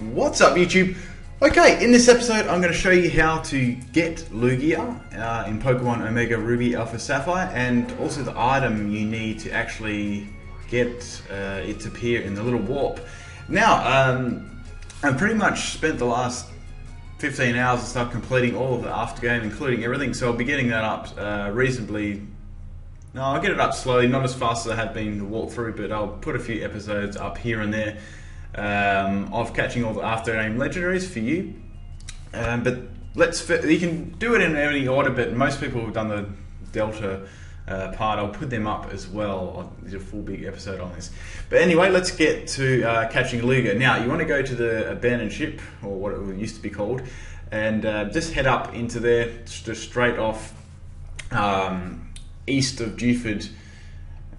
What's up, YouTube? Okay, in this episode I'm going to show you how to get Lugia in Pokemon Omega Ruby Alpha Sapphire, and also the item you need to actually get it to appear in the little warp. Now, I've pretty much spent the last 15 hours and stuff completing all of the aftergame, including everything, so I'll be getting that up reasonably. No, I'll get it up slowly, not as fast as I have been to walk through, but I'll put a few episodes up here and there of catching all the after-game legendaries for you. But you can do it in any order, but most people who've done the Delta part, I'll put them up as well. There's a full big episode on this. But anyway, let's get to catching Lugia. Now, you want to go to the abandoned ship, or what it used to be called, and just head up into there, just straight off east of Dewford.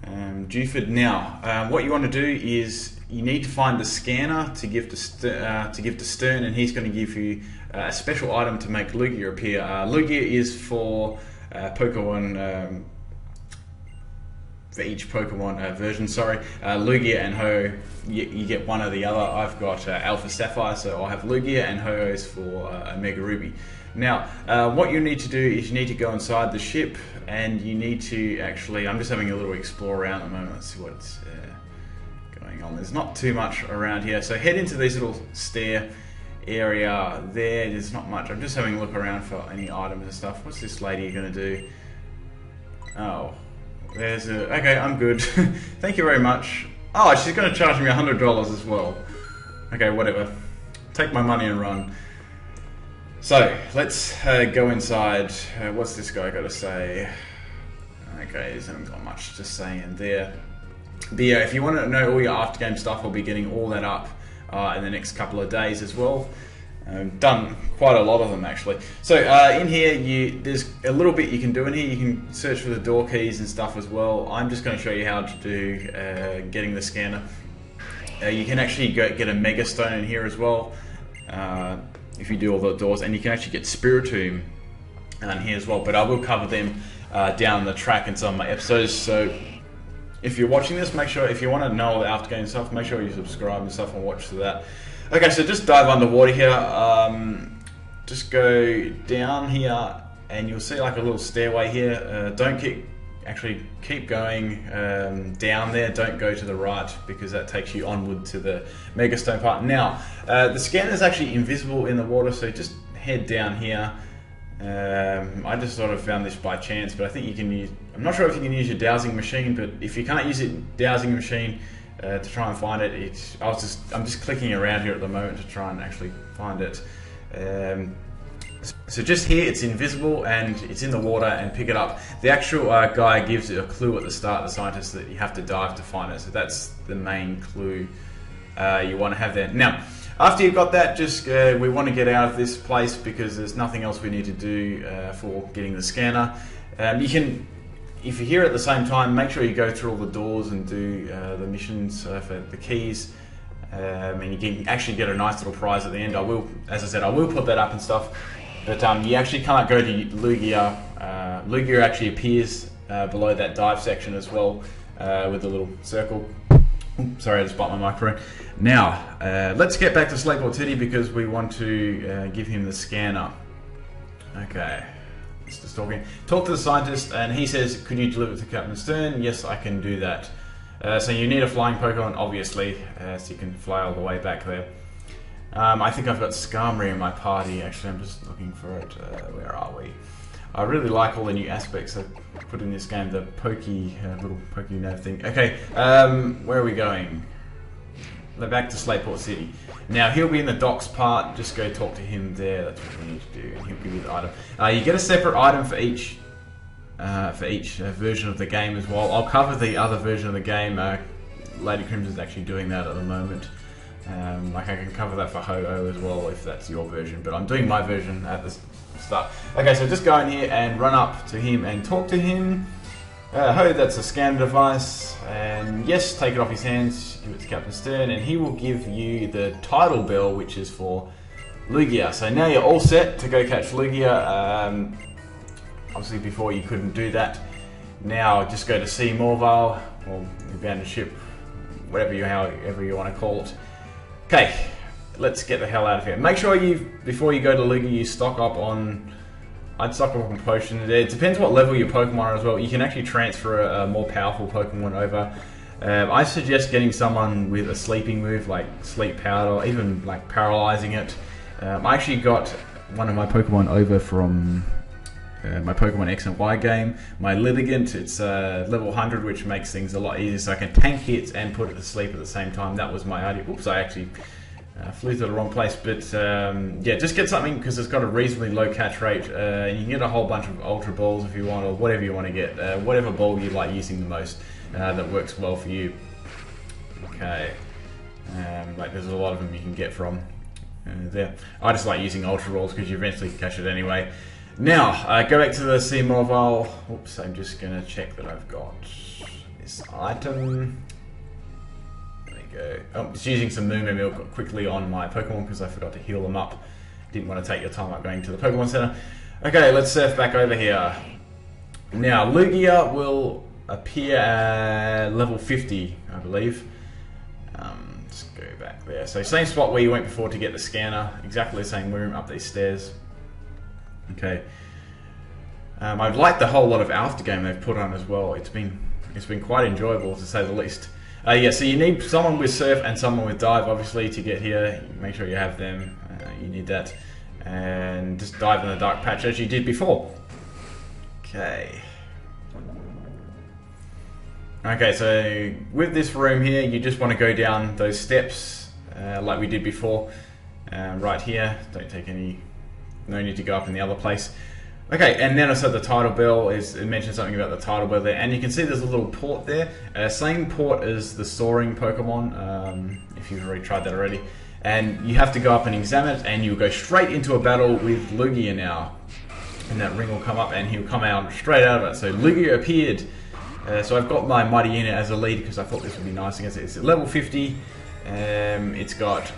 Now, what you want to do is you need to find the scanner to give to Stern, and he's going to give you a special item to make Lugia appear. Lugia is for Pokemon. For each Pokemon version, sorry. Lugia and Ho, you get one or the other. I've got Alpha Sapphire, so I'll have Lugia, and Ho-Oh's for Omega Ruby. Now, what you need to do is you need to go inside the ship, and you need to actually, I'm just having a little explore around at the moment. Let's see what's going on. There's not too much around here, so head into this little stair area there. There's not much. I'm just having a look around for any items and stuff. What's this lady going to do? Oh, there's a... Okay, I'm good. Thank you very much. Oh, she's going to charge me $100 as well. Okay, whatever. Take my money and run. So, let's go inside. What's this guy got to say? Okay, he hasn't got much to say in there. But yeah, if you want to know all your after-game stuff, I'll be getting all that up in the next couple of days as well. Done quite a lot of them actually. So in here, there's a little bit you can do in here. You can search for the door keys and stuff as well. I'm just going to show you how to do getting the scanner. You can actually get a Mega Stone in here as well. If you do all the doors, and you can actually get Spiritomb in here as well, but I will cover them down the track in some of my episodes. So if you're watching this, make sure, if you want to know all the after-game stuff, make sure you subscribe and stuff and watch to that. Okay, so just dive underwater here. Just go down here, and you'll see like a little stairway here. Don't keep going down there. Don't go to the right, because that takes you onward to the Mega Stone part. Now, the scanner is actually invisible in the water, so just head down here. I just sort of found this by chance, but I think you can use... I'm not sure if you can use your dowsing machine, but if you can't use it dowsing machine to try and find it, I'm just clicking around here at the moment to try and actually find it. So just here, it's invisible and it's in the water, and pick it up. The actual guy gives it a clue at the start, the scientist, that you have to dive to find it. So that's the main clue you want to have there. Now, after you've got that, just we want to get out of this place, because there's nothing else we need to do for getting the scanner. You can, if you're here at the same time, make sure you go through all the doors and do the missions for the keys. And you can actually get a nice little prize at the end. I will, as I said, I will put that up and stuff. But you actually can't go to Lugia. Lugia actually appears below that dive section as well, with the little circle. Oops, sorry, I just bumped my microphone. Now, let's get back to Slateport City, because we want to give him the scanner. Okay, let's just talk to the scientist, and he says, "Could you deliver it to Captain Stern?" Yes, I can do that. So you need a flying Pokemon, obviously, so you can fly all the way back there. I think I've got Skarmory in my party. Actually, I'm just looking for it. Where are we? I really like all the new aspects I've put in this game. The little pokey nav thing. Okay, where are we going? Back to Slateport City. Now, he'll be in the docks part. Just go talk to him there. That's what we need to do, and he'll give you the item. You get a separate item for each version of the game as well. I'll cover the other version of the game. Lady KrimZen's actually doing that at the moment. Like, I can cover that for Ho-Oh as well, if that's your version, but I'm doing my version at the start. Okay, so just go in here and run up to him and talk to him. Ho, that's a scanner device, and yes, take it off his hands, give it to Captain Stern, and he will give you the title bell, which is for Lugia. So now you're all set to go catch Lugia. Obviously before you couldn't do that. Now just go to Sea Morvale, or the abandoned ship, however you want to call it. Okay, let's get the hell out of here. Make sure before you go to Lugia, you stock up on. I'd stock up on potions. It depends what level your Pokemon are as well. You can actually transfer a more powerful Pokemon over. I suggest getting someone with a sleeping move like Sleep Powder, or even like paralyzing it. I actually got one of my Pokemon over from my Pokemon X and Y game. My Litigant, it's level 100, which makes things a lot easier, so I can tank hits and put it to sleep at the same time. That was my idea. Oops, I actually flew to the wrong place, but yeah, just get something because it's got a reasonably low catch rate. You can get a whole bunch of Ultra Balls if you want, or whatever you want to get, whatever ball you like using the most that works well for you. Okay, like there's a lot of them you can get from there. I just like using Ultra Balls because you eventually can catch it anyway. Now, go back to the C mobile. Oops, I'm just going to check that I've got this item. Go. Oh, just using some Moo Milk quickly on my Pokemon because I forgot to heal them up. Didn't want to take your time up going to the Pokemon Center. Okay, let's surf back over here. Now, Lugia will appear at level 50, I believe. Let's go back there. So same spot where you went before to get the scanner. Exactly the same room up these stairs. Okay. I've liked the whole lot of after game they've put on as well. It's been quite enjoyable to say the least. Yeah, so you need someone with Surf and someone with Dive, obviously, to get here. Make sure you have them. You need that. And just dive in the dark patch as you did before. Okay. Okay, so with this room here, you just want to go down those steps like we did before. Right here. Don't take any... No need to go up in the other place. Okay, and then I said the title bell it mentioned something about the title bell there, and you can see there's a little port there. Same port as the soaring Pokemon, if you've already tried that already. And you have to go up and examine it, and you'll go straight into a battle with Lugia now. And that ring will come up, and he'll come out straight out of it. So Lugia appeared. So I've got my Mighty Unit as a lead because I thought this would be nice against it. It's at level 50. It's got,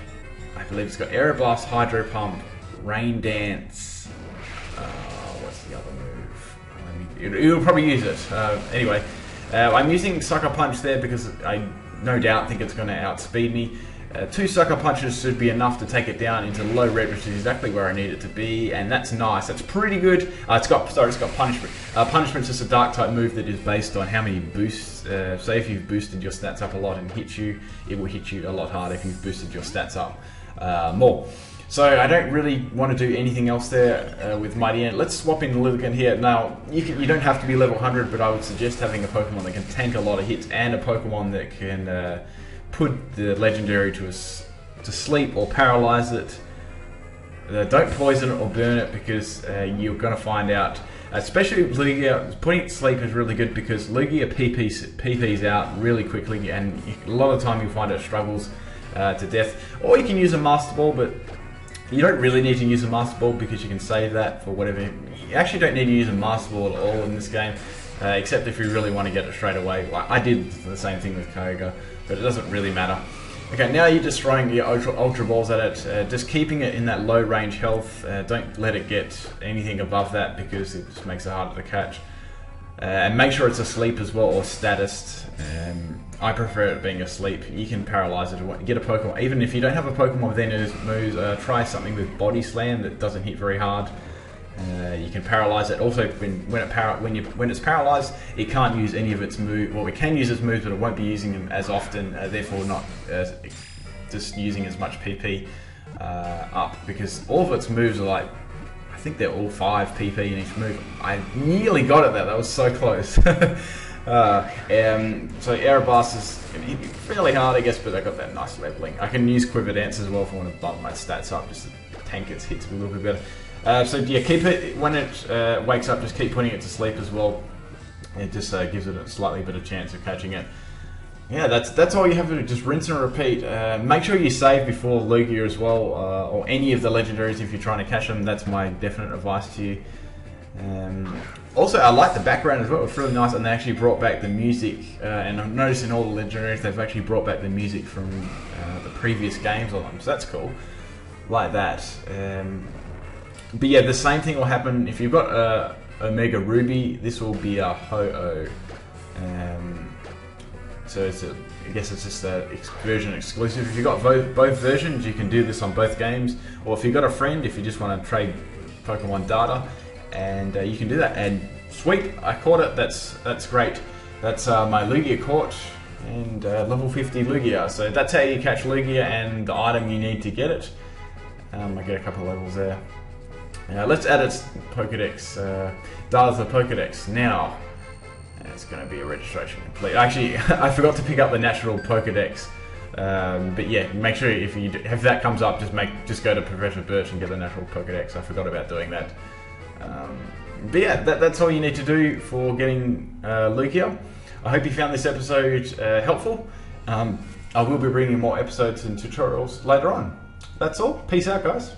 I believe it's got Air Blast, Hydro Pump, Rain Dance. What's the other move? You'll probably use it. Anyway, I'm using Sucker Punch there because I no doubt think it's going to outspeed me. 2 Sucker Punches should be enough to take it down into low red, which is exactly where I need it to be, and that's nice. That's pretty good. It's got Punishment. Punishment's just a Dark type move that is based on how many boosts. Say if you've boosted your stats up a lot and hit you, it will hit you a lot harder if you've boosted your stats up more. So I don't really want to do anything else there with Mighty Unit. Let's swap in Lugia here. Now, you don't have to be level 100, but I would suggest having a Pokemon that can tank a lot of hits and a Pokemon that can put the Legendary to sleep or paralyze it. Don't poison it or burn it because you're going to find out, especially with Lugia, putting it to sleep is really good because Lugia PPs out really quickly, and a lot of the time you'll find it struggles to death. Or you can use a Master Ball, but you don't really need to use a Master Ball because you can save that for whatever. You actually don't need to use a Master Ball at all in this game, except if you really want to get it straight away. Like I did the same thing with Kyogre, but it doesn't really matter. Okay, now you're just throwing your Ultra Balls at it, just keeping it in that low range health. Don't let it get anything above that because it just makes it harder to catch. And make sure it's asleep as well, or status. I prefer it being asleep. You can paralyze it, get a Pokemon. Even if you don't have a Pokemon with any of those moves, try something with Body Slam that doesn't hit very hard. You can paralyze it. Also, when it's paralyzed, it can't use any of its moves. Well, it can use its moves, but it won't be using them as often. Therefore, not just using as much PP up because all of its moves are like. I think they're all 5 PP in each move. I nearly got it there. That was so close. So Air Blast is fairly hard, I guess, but I got that nice leveling. I can use Quiver Dance as well if I want to bump my stats up, just to tank its hits a little bit better. So yeah, keep it when it wakes up. Just keep putting it to sleep as well. It just gives it a slightly better chance of catching it. Yeah, that's all you have to do. Just rinse and repeat. Make sure you save before Lugia as well, or any of the legendaries if you're trying to catch them. That's my definite advice to you. Also, I like the background as well. It's really nice, and they actually brought back the music. And I've noticed in all the legendaries, they've actually brought back the music from the previous games on them. So that's cool. Like that. But yeah, the same thing will happen if you've got Omega Ruby. This will be a Ho-Oh. So I guess it's just a version exclusive. If you've got both versions, you can do this on both games. Or if you've got a friend, if you just want to trade Pokemon data, and you can do that. And sweet, I caught it. That's great. That's my Lugia caught, and level 50 Lugia. So that's how you catch Lugia and the item you need to get it. I get a couple of levels there. Let's add its Pokedex, data to the Pokedex now. It's going to be a registration complete. Actually, I forgot to pick up the natural Pokedex. But yeah, make sure if that comes up, just go to Professor Birch and get the natural Pokedex. I forgot about doing that. But yeah, that's all you need to do for getting Lugia. I hope you found this episode helpful. I will be bringing more episodes and tutorials later on. That's all. Peace out, guys.